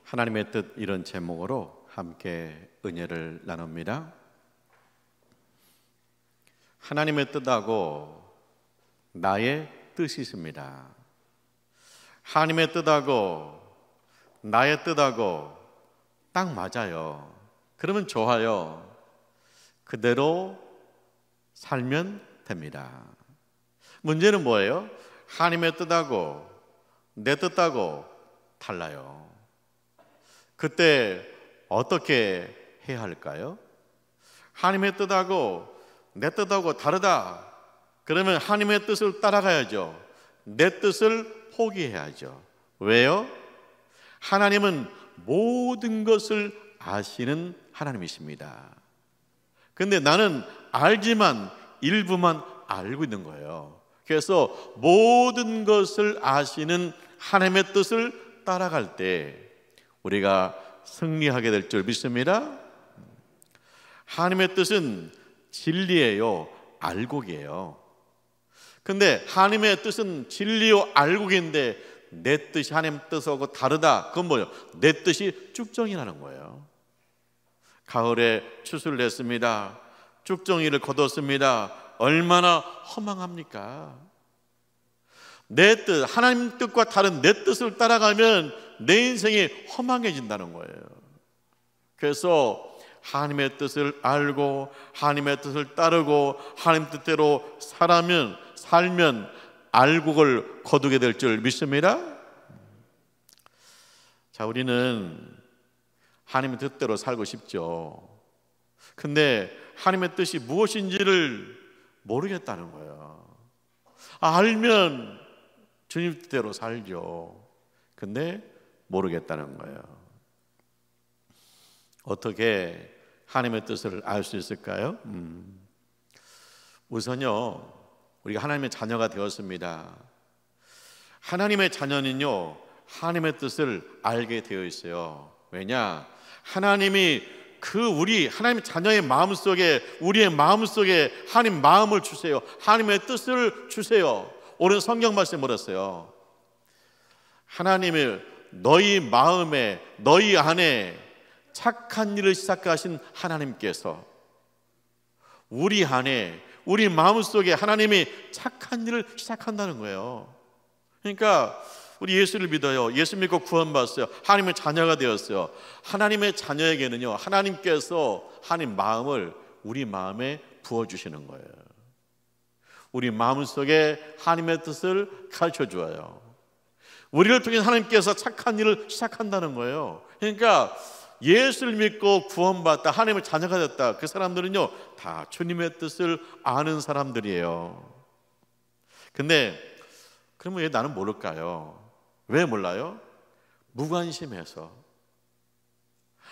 하나님의 뜻 이런 제목으로 함께 은혜를 나눕니다. 하나님의 뜻하고 나의 뜻이 있습니다. 하나님의 뜻하고 나의 뜻하고 딱 맞아요. 그러면 좋아요. 그대로 살면 됩니다. 문제는 뭐예요? 하나님의 뜻하고 내 뜻하고 달라요. 그때 어떻게 해야 할까요? 하나님의 뜻하고 내 뜻하고 다르다. 그러면 하나님의 뜻을 따라가야죠. 내 뜻을 포기해야죠. 왜요? 하나님은 모든 것을 아시는 하나님이십니다. 근데 나는 알지만 일부만 알고 있는 거예요. 그래서 모든 것을 아시는 하나님의 뜻을 따라갈 때 우리가 승리하게 될 줄 믿습니다. 하나님의 뜻은 진리예요, 알곡이에요. 근데 하나님의 뜻은 진리요, 알곡인데 내 뜻이 하나님 뜻하고 다르다. 그건 뭐예요? 내 뜻이 쭉정이라는 거예요. 가을에 추수를 냈습니다. 쭉정이를 거뒀습니다. 얼마나 허망합니까? 내 뜻, 하나님 뜻과 다른 내 뜻을 따라가면 내 인생이 허망해진다는 거예요. 그래서 하나님의 뜻을 알고 하나님의 뜻을 따르고 하나님 뜻대로 살면 알곡을 거두게 될 줄 믿습니다. 자, 우리는 하나님의 뜻대로 살고 싶죠. 근데 하나님의 뜻이 무엇인지를 모르겠다는 거예요. 알면 주님 뜻대로 살죠. 근데 모르겠다는 거예요. 어떻게 하나님의 뜻을 알 수 있을까요? 우선요, 우리가 하나님의 자녀가 되었습니다. 하나님의 자녀는요, 하나님의 뜻을 알게 되어 있어요. 왜냐? 하나님이 하나님의 자녀의 마음속에, 우리의 마음속에 하나님 마음을 주세요. 하나님의 뜻을 주세요. 오늘 성경 말씀에 뭐랬어요? 하나님이 너희 마음에, 너희 안에 착한 일을 시작하신 하나님께서 우리 안에, 우리 마음속에 하나님이 착한 일을 시작한다는 거예요. 그러니까 우리 예수를 믿어요. 예수 믿고 구원받았어요. 하나님의 자녀가 되었어요. 하나님의 자녀에게는요, 하나님께서 하나님 마음을 우리 마음에 부어주시는 거예요. 우리 마음속에 하나님의 뜻을 가르쳐줘요. 우리를 통해 하나님께서 착한 일을 시작한다는 거예요. 그러니까 예수를 믿고 구원받다, 하나님의 자녀가 됐다. 그 사람들은요, 다 주님의 뜻을 아는 사람들이에요. 근데 그러면 왜 나는 모를까요? 왜 몰라요? 무관심해서.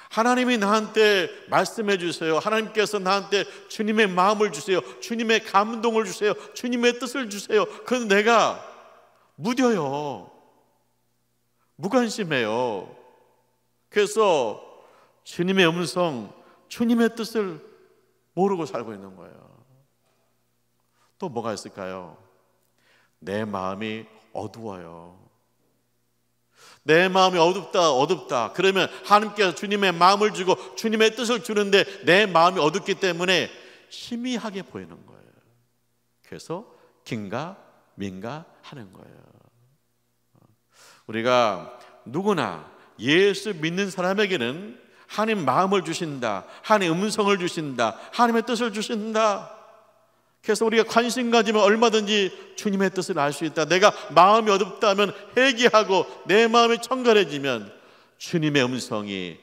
하나님이 나한테 말씀해 주세요. 하나님께서 나한테 주님의 마음을 주세요. 주님의 감동을 주세요. 주님의 뜻을 주세요. 그건 내가 무뎌요. 무관심해요. 그래서 주님의 음성, 주님의 뜻을 모르고 살고 있는 거예요. 또 뭐가 있을까요? 내 마음이 어두워요. 내 마음이 어둡다. 그러면 하나님께서 주님의 마음을 주고 주님의 뜻을 주는데 내 마음이 어둡기 때문에 희미하게 보이는 거예요. 그래서 긴가 민가 하는 거예요. 우리가 누구나 예수 믿는 사람에게는 하나님 마음을 주신다, 하나님 음성을 주신다, 하나님의 뜻을 주신다. 그래서 우리가 관심 가지면 얼마든지 주님의 뜻을 알 수 있다. 내가 마음이 어둡다면 회개하고 내 마음이 청결해지면 주님의 음성이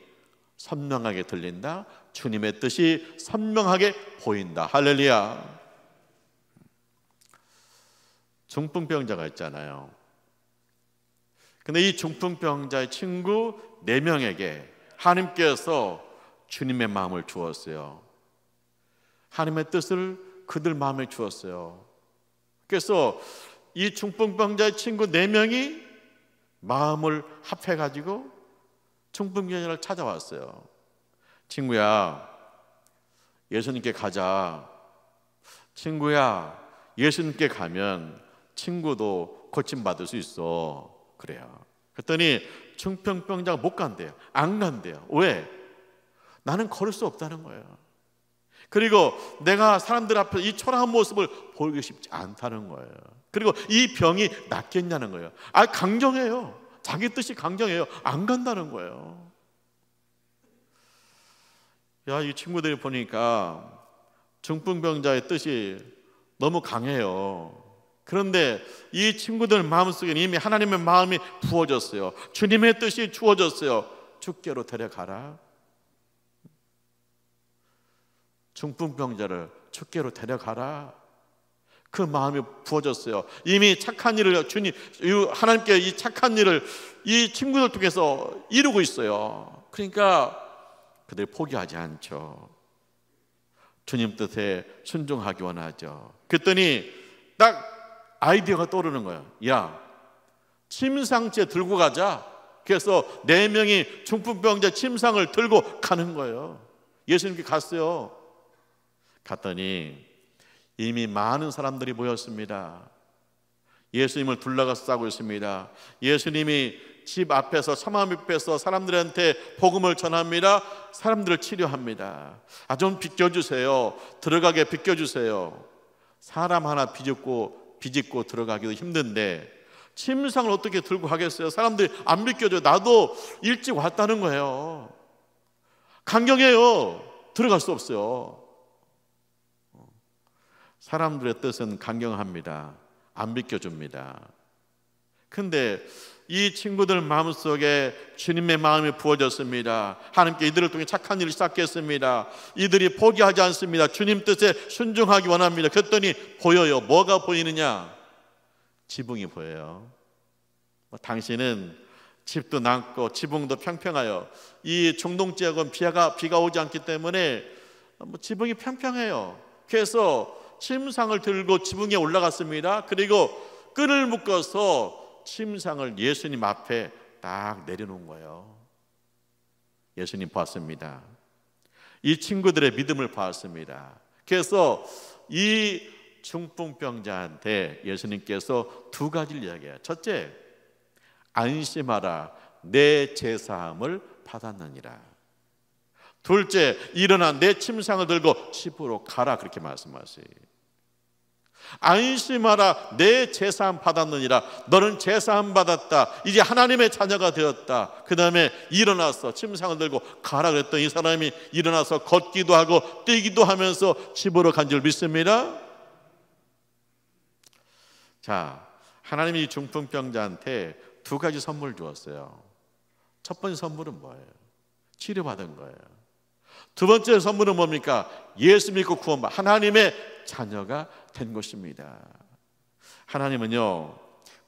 선명하게 들린다. 주님의 뜻이 선명하게 보인다. 할렐루야. 중풍병자가 있잖아요. 근데 이 중풍병자의 친구 4명에게 하나님께서 주님의 마음을 주었어요. 하나님의 뜻을 그들 마음에 주었어요. 그래서 이 중풍병자의 친구 4명이 마음을 합해가지고 중풍병자를 찾아왔어요. 친구야, 예수님께 가자. 친구야, 예수님께 가면 친구도 고침받을 수 있어. 그래요. 그랬더니 중풍병자가 못 간대요. 안 간대요. 왜? 나는 걸을 수 없다는 거예요. 그리고 내가 사람들 앞에 이 초라한 모습을 보이고 싶지 않다는 거예요. 그리고 이 병이 낫겠냐는 거예요. 강경해요. 자기 뜻이 강경해요. 안 간다는 거예요. 이 친구들이 보니까 중풍병자의 뜻이 너무 강해요. 그런데 이 친구들 마음속에 이미 하나님의 마음이 부어졌어요. 주님의 뜻이 주어졌어요. 주께로 데려가라. 중풍병자를 주께로 데려가라. 그 마음이 부어졌어요. 이미 착한 일을 주님, 하나님께 이 착한 일을 이 친구들 통해서 이루고 있어요. 그러니까 그들이 포기하지 않죠. 주님 뜻에 순종하기 원하죠. 그랬더니 딱 아이디어가 떠오르는 거예요. 야, 침상째 들고 가자. 그래서 4명이 중풍병자 침상을 들고 가는 거예요. 예수님께 갔어요. 갔더니 이미 많은 사람들이 모였습니다. 예수님을 둘러가서 싸고 있습니다. 예수님이 집 앞에서 처마 밑에서 사람들한테 복음을 전합니다. 사람들을 치료합니다. 좀 비켜주세요. 들어가게 비켜주세요. 사람 하나 비집고 들어가기도 힘든데 침상을 어떻게 들고 가겠어요? 사람들이 안 비켜줘요. 나도 일찍 왔다는 거예요. 강경해요. 들어갈 수 없어요. 사람들의 뜻은 강경합니다. 안 비켜줍니다. 근데 이 친구들 마음속에 주님의 마음이 부어졌습니다. 하나님께 이들을 통해 착한 일을 시작했습니다. 이들이 포기하지 않습니다. 주님 뜻에 순종하기 원합니다. 그랬더니 보여요. 뭐가 보이느냐? 지붕이 보여요. 당신은 집도 낮고 지붕도 평평하여 이 중동 지역은 비가 오지 않기 때문에 지붕이 평평해요. 그래서 침상을 들고 지붕에 올라갔습니다. 그리고 끈을 묶어서 침상을 예수님 앞에 딱 내려놓은 거예요. 예수님 봤습니다. 이 친구들의 믿음을 봤습니다. 그래서 이 중풍병자한테 예수님께서 2가지를 이야기해요. 첫째, 안심하라, 내 제사함을 받았느니라. 둘째, 일어나 내 침상을 들고 집으로 가라. 그렇게 말씀하세요. 안심하라, 내 제사함 받았느니라. 너는 제사함 받았다. 이제 하나님의 자녀가 되었다. 그 다음에 일어나서 침상을 들고 가라 그랬더니 이 사람이 일어나서 걷기도 하고 뛰기도 하면서 집으로 간 줄 믿습니다. 자, 하나님이 중풍병자한테 2가지 선물 주었어요. 첫 번째 선물은 뭐예요? 치료받은 거예요. 2번째 선물은 뭡니까? 예수 믿고 구원받 하나님의 자녀가 된 것입니다. 하나님은요,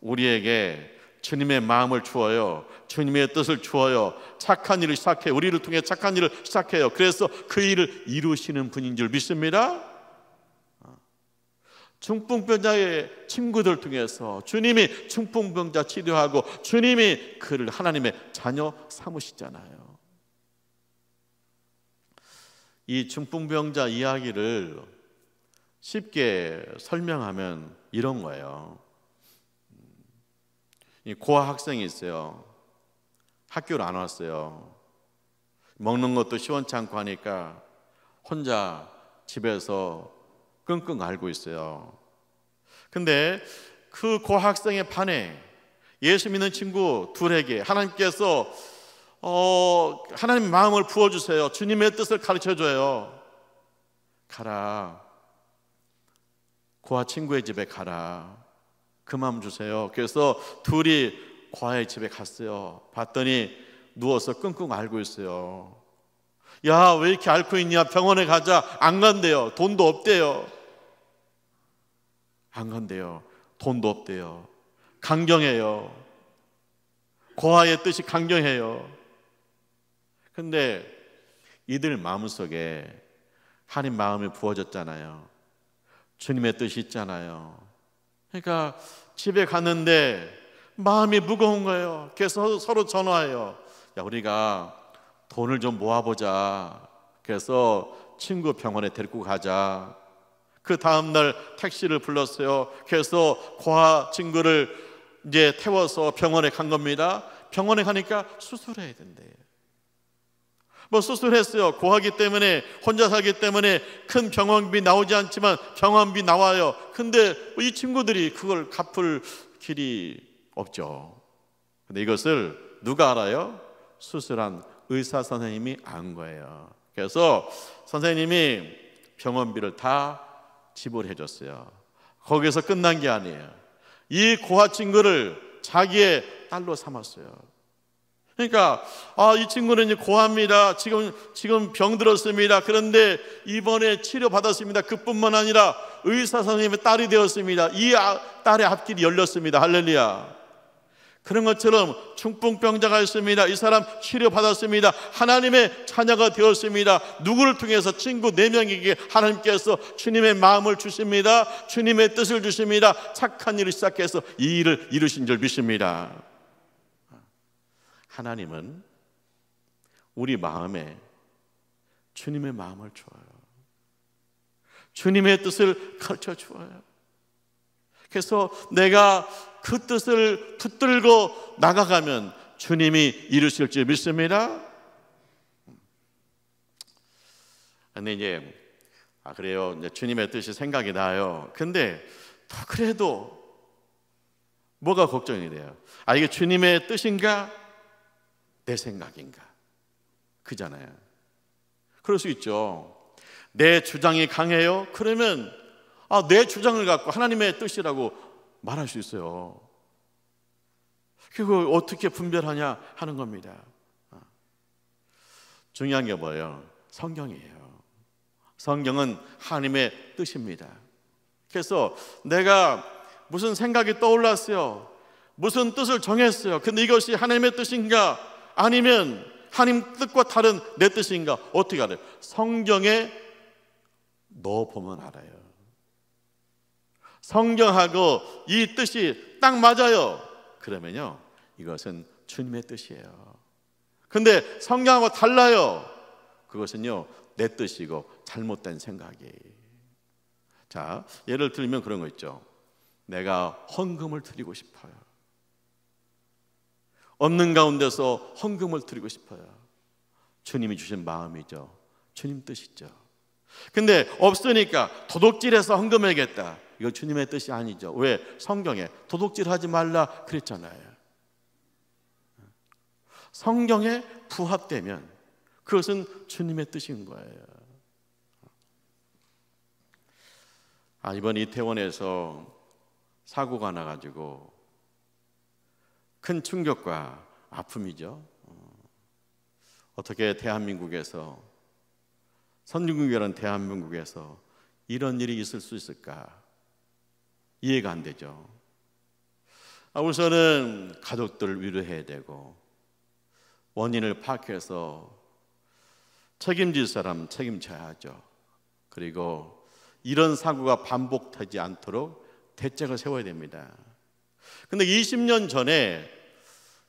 우리에게 주님의 마음을 주어요. 주님의 뜻을 주어요. 착한 일을 시작해요. 우리를 통해 착한 일을 시작해요. 그래서 그 일을 이루시는 분인 줄 믿습니다. 중풍병자의 친구들 통해서 주님이 중풍병자 치료하고 주님이 그를 하나님의 자녀 삼으시잖아요. 이 중풍병자 이야기를 쉽게 설명하면 이런 거예요. 이 고아 학생이 있어요. 학교를 안 왔어요. 먹는 것도 시원치 않고 하니까 혼자 집에서 끙끙 앓고 있어요. 근데 그 고아 학생의 반에 예수 믿는 친구 둘에게 하나님께서 하나님 마음을 부어주세요. 주님의 뜻을 가르쳐줘요. 가라, 고아 친구의 집에 가라. 그 마음 주세요. 그래서 둘이 고아의 집에 갔어요. 봤더니 누워서 끙끙 앓고 있어요. 야, 왜 이렇게 앓고 있냐? 병원에 가자. 안 간대요. 돈도 없대요. 안 간대요. 돈도 없대요. 강경해요. 고아의 뜻이 강경해요. 근데 이들 마음속에 하나님 마음이 부어졌잖아요. 주님의 뜻이 있잖아요. 그러니까 집에 갔는데 마음이 무거운 거예요. 그래서 서로 전화해요. 야, 우리가 돈을 좀 모아보자. 그래서 친구 병원에 데리고 가자. 그 다음날 택시를 불렀어요. 그래서 고아 친구를 이제 태워서 병원에 간 겁니다. 병원에 가니까 수술해야 된대요. 뭐 수술했어요. 고하기 때문에, 혼자 살기 때문에 큰 병원비 나오지 않지만 병원비 나와요. 근데 이 친구들이 그걸 갚을 길이 없죠. 근데 이것을 누가 알아요? 수술한 의사 선생님이 안 거예요. 그래서 선생님이 병원비를 다 지불해 줬어요. 거기서 끝난 게 아니에요. 이 고아 친구를 자기의 딸로 삼았어요. 그러니까 이 친구는 이제 고아입니다. 지금 병들었습니다. 그런데 이번에 치료 받았습니다. 그뿐만 아니라 의사 선생님의 딸이 되었습니다. 이 딸의 앞길이 열렸습니다. 할렐루야. 그런 것처럼 중풍병자가 있습니다. 이 사람 치료 받았습니다. 하나님의 자녀가 되었습니다. 누구를 통해서? 친구 4명에게 하나님께서 주님의 마음을 주십니다. 주님의 뜻을 주십니다. 착한 일을 시작해서 이 일을 이루신 줄 믿습니다. 하나님은 우리 마음에 주님의 마음을 주어요. 주님의 뜻을 가르쳐 주어요. 그래서 내가 그 뜻을 붙들고 나가가면 주님이 이루실 줄 믿습니다. 근데 이제 그래요. 이제 주님의 뜻이 생각이 나요. 근데 그래도 뭐가 걱정이 돼요? 이게 주님의 뜻인가? 내 생각인가? 그잖아요. 그럴 수 있죠. 내 주장이 강해요? 그러면 내 주장을 갖고 하나님의 뜻이라고 말할 수 있어요. 그걸 어떻게 분별하냐 하는 겁니다. 중요한 게 뭐예요? 성경이에요. 성경은 하나님의 뜻입니다. 그래서 내가 무슨 생각이 떠올랐어요. 무슨 뜻을 정했어요. 근데 이것이 하나님의 뜻인가? 아니면 하나님 뜻과 다른 내 뜻인가? 어떻게 알아요? 성경에 넣어보면 알아요. 성경하고 이 뜻이 딱 맞아요. 그러면요, 이것은 주님의 뜻이에요. 근데 성경하고 달라요. 그것은요, 내 뜻이고 잘못된 생각이. 자, 예를 들면 그런 거 있죠. 내가 헌금을 드리고 싶어요. 없는 가운데서 헌금을 드리고 싶어요. 주님이 주신 마음이죠. 주님 뜻이죠. 근데 없으니까 도둑질해서 헌금해야겠다. 이거 주님의 뜻이 아니죠. 왜? 성경에 도둑질하지 말라 그랬잖아요. 성경에 부합되면 그것은 주님의 뜻인 거예요. 이번 이태원에서 사고가 나가지고 큰 충격과 아픔이죠. 어떻게 대한민국에서, 선진국이라는 대한민국에서 이런 일이 있을 수 있을까? 이해가 안 되죠. 우선은 가족들을 위로해야 되고, 원인을 파악해서 책임질 사람 책임져야 하죠. 그리고 이런 사고가 반복되지 않도록 대책을 세워야 됩니다. 근데 20년 전에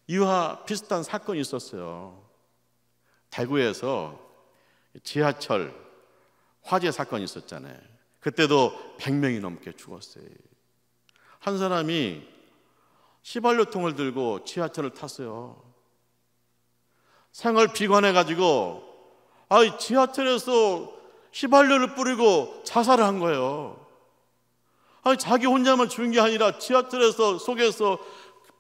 이와 비슷한 사건이 있었어요. 대구에서 지하철 화재 사건이 있었잖아요. 그때도 100명이 넘게 죽었어요. 한 사람이 휘발유통을 들고 지하철을 탔어요. 생활 비관해가지고 지하철에서 휘발유를 뿌리고 자살을 한 거예요. 자기 혼자만 죽은 게 아니라 지하철에서 속에서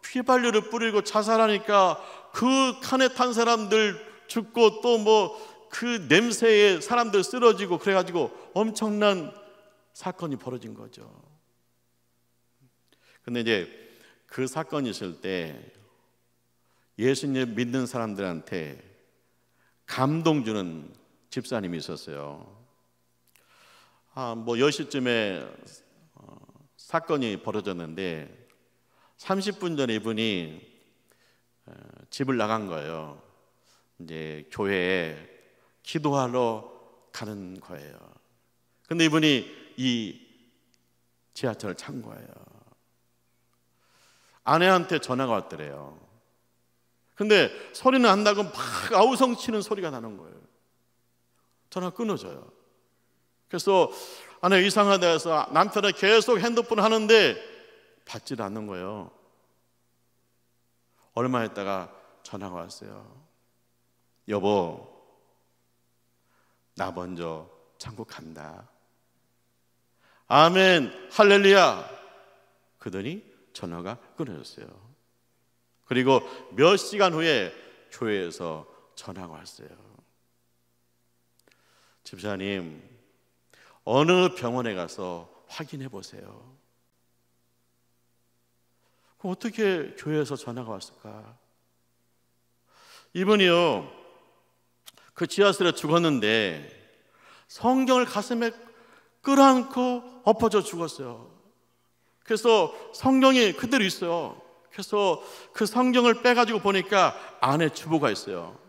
휘발유를 뿌리고 자살하니까 그 칸에 탄 사람들 죽고 또 그 냄새에 사람들 쓰러지고 그래가지고 엄청난 사건이 벌어진 거죠. 근데 이제 그 사건이 있을 때 예수님 믿는 사람들한테 감동 주는 집사님이 있었어요. 10시쯤에 사건이 벌어졌는데 30분 전에 이분이 집을 나간 거예요. 이제 교회에 기도하러 가는 거예요. 근데 이분이 이 지하철을 찬 거예요. 아내한테 전화가 왔더래요. 근데 소리는 안 나고 막 아우성 치는 소리가 나는 거예요. 전화 끊어져요. 그래서 아내가 이상하다 해서 남편은 계속 핸드폰 하는데 받질 않는 거예요. 얼마 있다가 전화가 왔어요. 여보, 나 먼저 천국 간다. 아멘, 할렐루야. 그러더니 전화가 끊어졌어요. 그리고 몇 시간 후에 교회에서 전화가 왔어요. 집사님, 어느 병원에 가서 확인해 보세요. 그럼 어떻게 교회에서 전화가 왔을까? 이분이요, 그 지하실에 죽었는데 성경을 가슴에 끌어안고 엎어져 죽었어요. 그래서 성경이 그대로 있어요. 그래서 그 성경을 빼가지고 보니까 안에 주보가 있어요.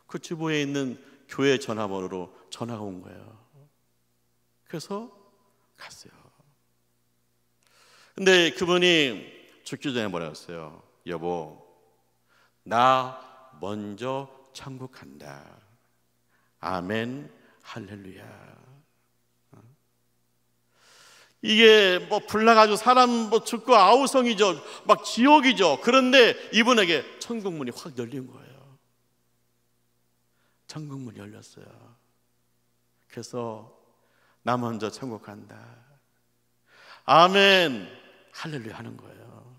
그 주보에 있는 교회 전화번호로 전화가 온 거예요. 그래서 갔어요. 근데 그분이 죽기 전에 뭐라 했어요? 여보, 나 먼저 천국 간다. 아멘, 할렐루야. 이게 뭐 불나가지고 사람 뭐 죽고 아우성이죠. 막 지옥이죠. 그런데 이분에게 천국문이 확 열린 거예요. 천국문이 열렸어요. 그래서 나 먼저 천국 간다. 아멘, 할렐루야 하는 거예요.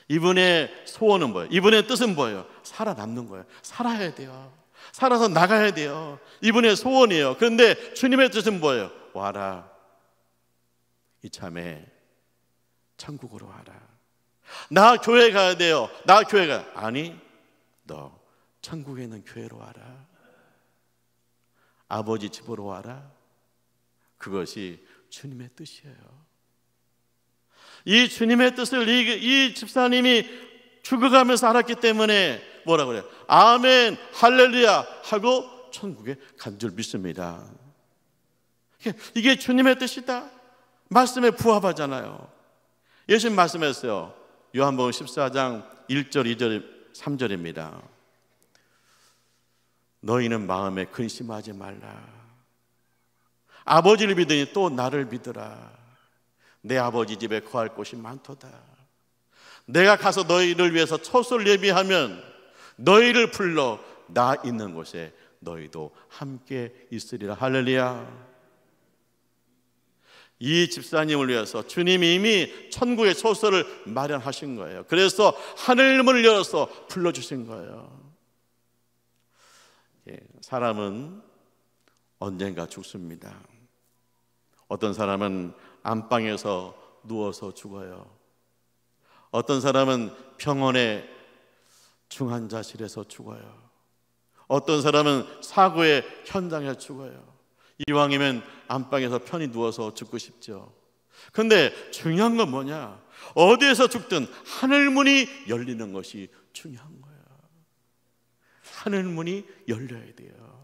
이분의 소원은 뭐예요? 이분의 뜻은 뭐예요? 살아남는 거예요. 살아야 돼요. 살아서 나가야 돼요. 이분의 소원이에요. 그런데 주님의 뜻은 뭐예요? 와라, 이참에 천국으로 와라. 나 교회 가야 돼요. 나 교회 가. 아니, 너 천국에 있는 교회로 와라. 아버지 집으로 와라. 그것이 주님의 뜻이에요. 이 주님의 뜻을 이 집사님이 죽어가면서 알았기 때문에 뭐라고 그래요? 아멘, 할렐루야 하고 천국에 간 줄 믿습니다. 이게 주님의 뜻이다. 말씀에 부합하잖아요. 예수님 말씀했어요. 요한복음 14장 1절, 2절, 3절입니다. 너희는 마음에 근심하지 말라. 아버지를 믿으니 또 나를 믿으라. 내 아버지 집에 거할 곳이 많도다. 내가 가서 너희를 위해서 처소를 예비하면 너희를 불러 나 있는 곳에 너희도 함께 있으리라. 할렐루야. 이 집사님을 위해서 주님이 이미 천국의 처소를 마련하신 거예요. 그래서 하늘문을 열어서 불러주신 거예요. 사람은 언젠가 죽습니다. 어떤 사람은 안방에서 누워서 죽어요. 어떤 사람은 병원의 중환자실에서 죽어요. 어떤 사람은 사고의 현장에서 죽어요. 이왕이면 안방에서 편히 누워서 죽고 싶죠. 그런데 중요한 건 뭐냐? 어디에서 죽든 하늘문이 열리는 것이 중요한 거예요. 하늘문이 열려야 돼요.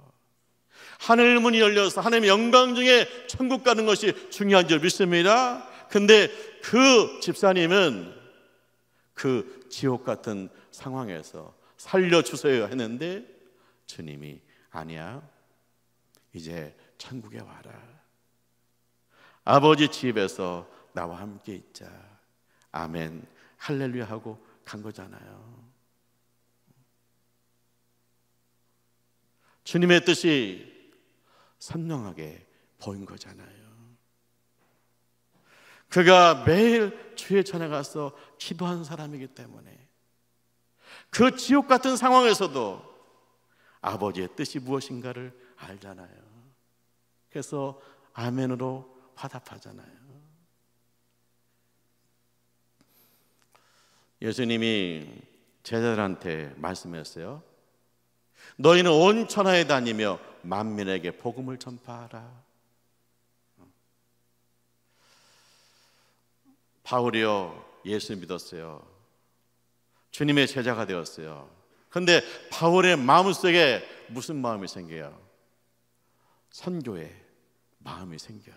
하늘문이 열려서 하나님의 영광 중에 천국 가는 것이 중요한 줄 믿습니다. 근데 그 집사님은 그 지옥 같은 상황에서 살려주세요 했는데 주님이 아니야, 이제 천국에 와라. 아버지 집에서 나와 함께 있자. 아멘, 할렐루야 하고 간 거잖아요. 주님의 뜻이 선명하게 보인 거잖아요. 그가 매일 주의 전에 가서 기도한 사람이기 때문에 그 지옥 같은 상황에서도 아버지의 뜻이 무엇인가를 알잖아요. 그래서 아멘으로 화답하잖아요. 예수님이 제자들한테 말씀했어요. 너희는 온 천하에 다니며 만민에게 복음을 전파하라. 바울이요, 예수 믿었어요. 주님의 제자가 되었어요. 그런데 바울의 마음속에 무슨 마음이 생겨요? 선교의 마음이 생겨요.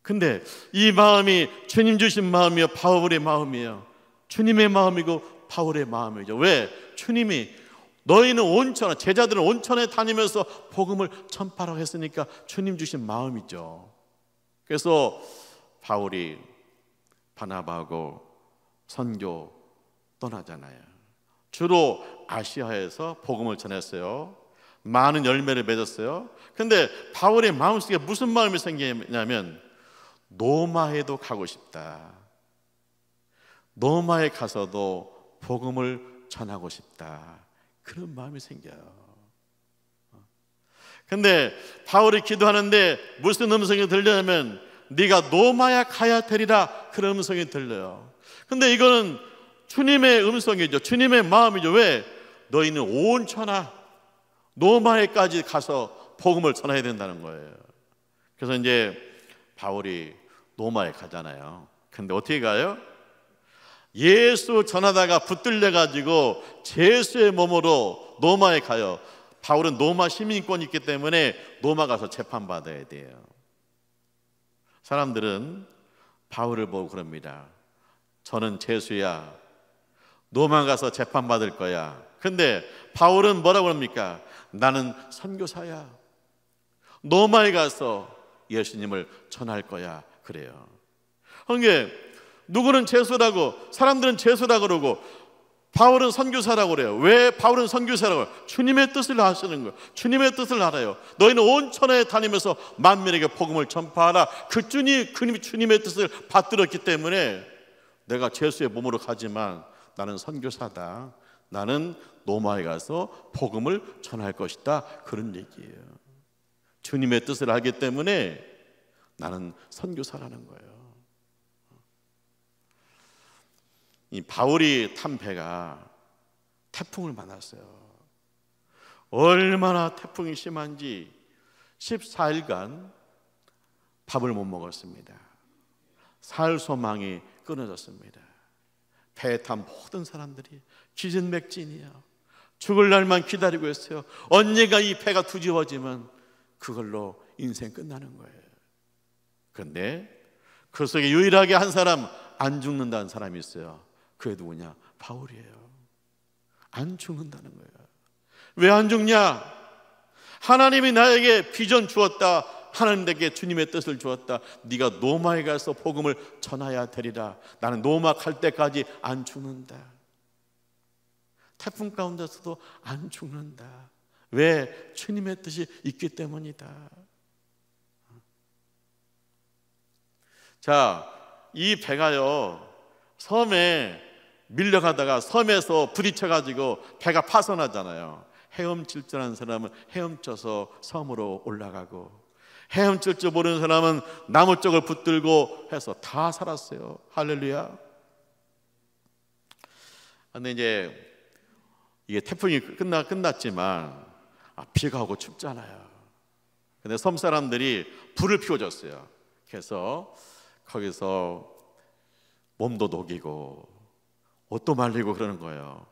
근데 이 마음이 주님 주신 마음이요, 바울의 마음이에요. 주님의 마음이고 바울의 마음이죠. 왜? 주님이 너희는 온천에, 제자들은 온천에 다니면서 복음을 전파라고 했으니까 주님 주신 마음이죠. 그래서 바울이 바나바하고 선교 떠나잖아요. 주로 아시아에서 복음을 전했어요. 많은 열매를 맺었어요. 근데 바울의 마음속에 무슨 마음이 생기냐면 로마에도 가고 싶다. 로마에 가서도 복음을 전하고 싶다. 그런 마음이 생겨요. 근데 바울이 기도하는데 무슨 음성이 들리냐면 네가 로마에 가야 되리라, 그런 음성이 들려요. 근데 이거는 주님의 음성이죠. 주님의 마음이죠. 왜? 너희는 온 천하 로마에까지 가서 복음을 전해야 된다는 거예요. 그래서 이제 바울이 로마에 가잖아요. 근데 어떻게 가요? 예수 전하다가 붙들려 가지고 제수의 몸으로 로마에 가요. 바울은 로마 시민권이 있기 때문에 로마 가서 재판받아야 돼요. 사람들은 바울을 보고 그럽니다. 저는 제수야, 로마 가서 재판받을 거야. 근데 바울은 뭐라고 합니까? 나는 선교사야, 로마에 가서 예수님을 전할 거야, 그래요. 그러니까 누구는 제수라고, 사람들은 제수라고 그러고 바울은 선교사라고 그래요. 왜 바울은 선교사라고 그래요? 주님의 뜻을 아시는 거예요. 주님의 뜻을 알아요. 너희는 온 천하에 다니면서 만민에게 복음을 전파하라. 그 주님의 뜻을 받들었기 때문에 내가 제수의 몸으로 가지만 나는 선교사다. 나는 로마에 가서 복음을 전할 것이다. 그런 얘기예요. 주님의 뜻을 알기 때문에 나는 선교사라는 거예요. 이 바울이 탄 배가 태풍을 만났어요. 얼마나 태풍이 심한지 14일간 밥을 못 먹었습니다. 살 소망이 끊어졌습니다. 배에 탄 모든 사람들이 기진맥진이야. 죽을 날만 기다리고 있어요. 언젠가 이 배가 뒤집어지면 그걸로 인생 끝나는 거예요. 그런데 그 속에 유일하게 한 사람, 안 죽는다는 사람이 있어요. 그게 누구냐? 바울이에요. 안 죽는다는 거예요. 왜 안 죽냐? 하나님이 나에게 비전 주었다. 하나님 내게 주님의 뜻을 주었다. 네가 로마에 가서 복음을 전해야 되리라. 나는 로마 갈 때까지 안 죽는다. 태풍 가운데서도 안 죽는다. 왜? 주님의 뜻이 있기 때문이다. 자, 이 배가요, 섬에 밀려가다가 섬에서 부딪혀가지고 배가 파손하잖아요. 헤엄칠 줄 아는 사람은 헤엄쳐서 섬으로 올라가고, 헤엄칠 줄 모르는 사람은 나무 쪽을 붙들고 해서 다 살았어요. 할렐루야. 근데 이제 이게 태풍이 끝났지만 비가 오고 춥잖아요. 근데 섬 사람들이 불을 피워줬어요. 그래서 거기서 몸도 녹이고 옷도 말리고 그러는 거예요.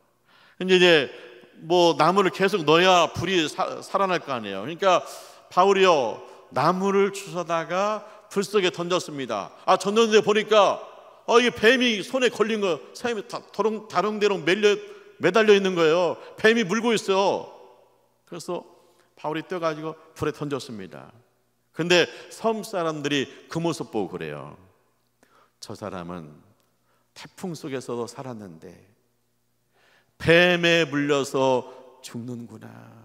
근데 이제 뭐 나무를 계속 넣어야 불이 살아날 거 아니에요. 그러니까 바울이요, 나무를 주워다가 불 속에 던졌습니다. 던졌는데 보니까 이게 뱀이 손에 걸린 거예요. 뱀이 다롱대롱 매달려 있는 거예요. 뱀이 물고 있어요. 그래서 바울이 떠가지고 불에 던졌습니다. 근데 섬 사람들이 그 모습 보고 그래요. 저 사람은 태풍 속에서도 살았는데 뱀에 물려서 죽는구나.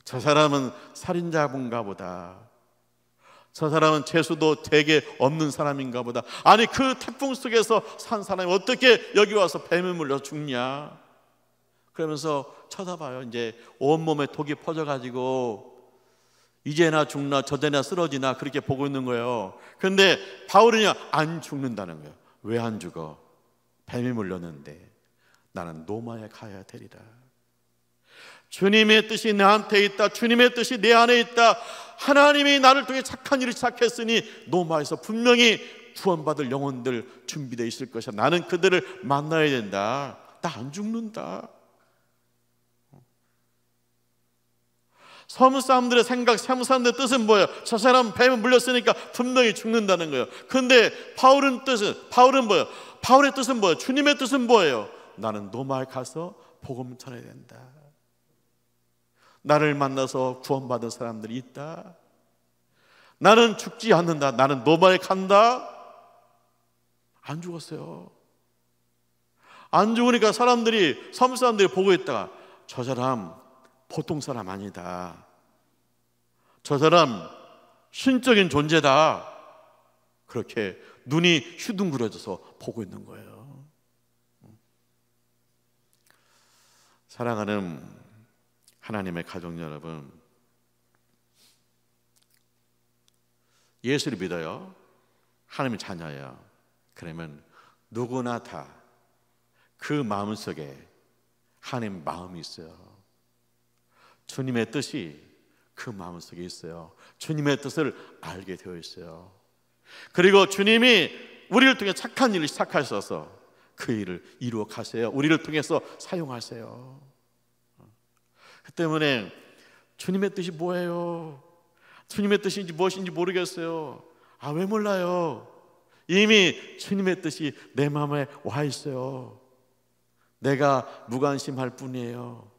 저 사람은 살인자분가 보다. 저 사람은 재수도 되게 없는 사람인가 보다. 아니, 그 태풍 속에서 산 사람이 어떻게 여기 와서 뱀에 물려 죽냐. 그러면서 쳐다봐요. 이제 온몸에 독이 퍼져가지고 이제나 죽나 저제나 쓰러지나 그렇게 보고 있는 거예요. 그런데 바울은요, 안 죽는다는 거예요. 왜 안 죽어? 뱀이 물렸는데 나는 로마에 가야 되리라. 주님의 뜻이 나한테 있다. 주님의 뜻이 내 안에 있다. 하나님이 나를 통해 착한 일을 시작했으니 로마에서 분명히 구원받을 영혼들 준비되어 있을 것이야. 나는 그들을 만나야 된다. 나 안 죽는다. 섬 사람들의 생각, 섬 사람들의 뜻은 뭐예요? 저 사람 뱀에 물렸으니까 분명히 죽는다는 거예요. 그런데 바울은 뭐예요? 바울의 뜻은 뭐예요? 주님의 뜻은 뭐예요? 나는 로마에 가서 복음 전해야 된다. 나를 만나서 구원받은 사람들이 있다. 나는 죽지 않는다. 나는 로마에 간다. 안 죽었어요. 안 죽으니까 사람들이, 섬 사람들이 보고 있다가 저 사람 보통 사람 아니다, 저 사람 신적인 존재다, 그렇게 눈이 휘둥그레져서 보고 있는 거예요. 사랑하는 하나님의 가족 여러분, 예수를 믿어요. 하나님의 자녀예요. 그러면 누구나 다 그 마음속에 하나님 마음이 있어요. 주님의 뜻이 그 마음속에 있어요. 주님의 뜻을 알게 되어 있어요. 그리고 주님이 우리를 통해 착한 일을 시작하셔서 그 일을 이루어 가세요. 우리를 통해서 사용하세요. 그 때문에 주님의 뜻이 뭐예요? 주님의 뜻인지 무엇인지 모르겠어요. 아, 왜 몰라요? 이미 주님의 뜻이 내 마음에 와 있어요. 내가 무관심할 뿐이에요.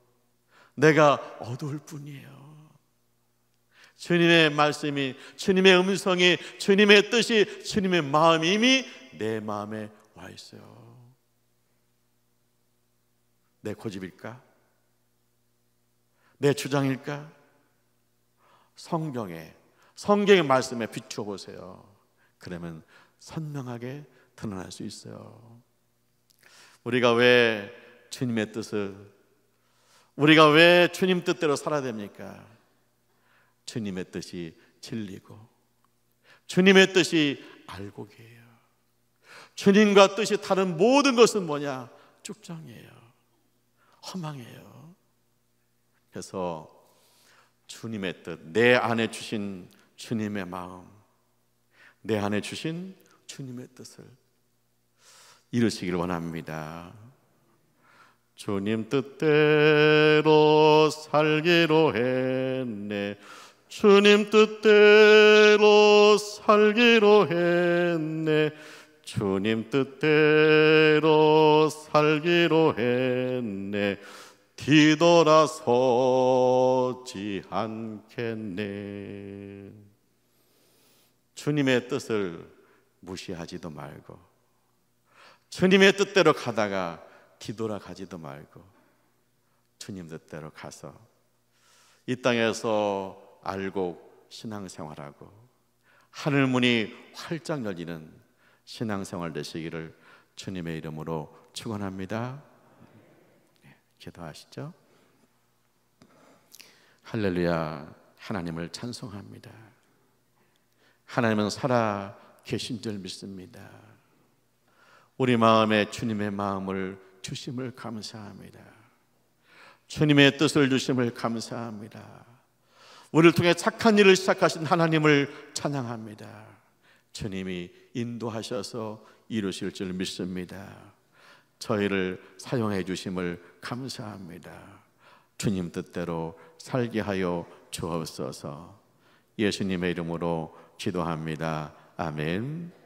내가 어두울 뿐이에요. 주님의 말씀이, 주님의 음성이, 주님의 뜻이, 주님의 마음이 이미 내 마음에 와 있어요. 내 고집일까? 내 주장일까? 성경의 말씀에 비추어 보세요. 그러면 선명하게 드러날 수 있어요. 우리가 왜 주님의 뜻을, 우리가 왜 주님 뜻대로 살아야 됩니까? 주님의 뜻이 진리고 주님의 뜻이 알곡이에요. 주님과 뜻이 다른 모든 것은 뭐냐? 쭉정이에요. 허망이에요. 그래서 주님의 뜻, 내 안에 주신 주님의 마음, 내 안에 주신 주님의 뜻을 이루시길 원합니다. 주님 뜻대로 살기로 했네, 주님 뜻대로 살기로 했네, 주님 뜻대로 살기로 했네, 뒤돌아서지 않겠네. 주님의 뜻을 무시하지도 말고, 주님의 뜻대로 가다가 뒤돌아가지도 말고, 주님 뜻대로 가서 이 땅에서 알고 신앙생활하고 하늘 문이 활짝 열리는 신앙생활 되시기를 주님의 이름으로 축원합니다. 기도하시죠. 할렐루야. 하나님을 찬송합니다. 하나님은 살아 계신 줄 믿습니다. 우리 마음에 주님의 마음을 주심을 감사합니다. 주님의 뜻을 주심을 감사합니다. 우리를 통해 착한 일을 시작하신 하나님을 찬양합니다. 주님이 인도하셔서 이루실 줄 믿습니다. 저희를 사용해 주심을 감사합니다. 주님 뜻대로 살게 하여 주옵소서. 예수님의 이름으로 기도합니다. 아멘.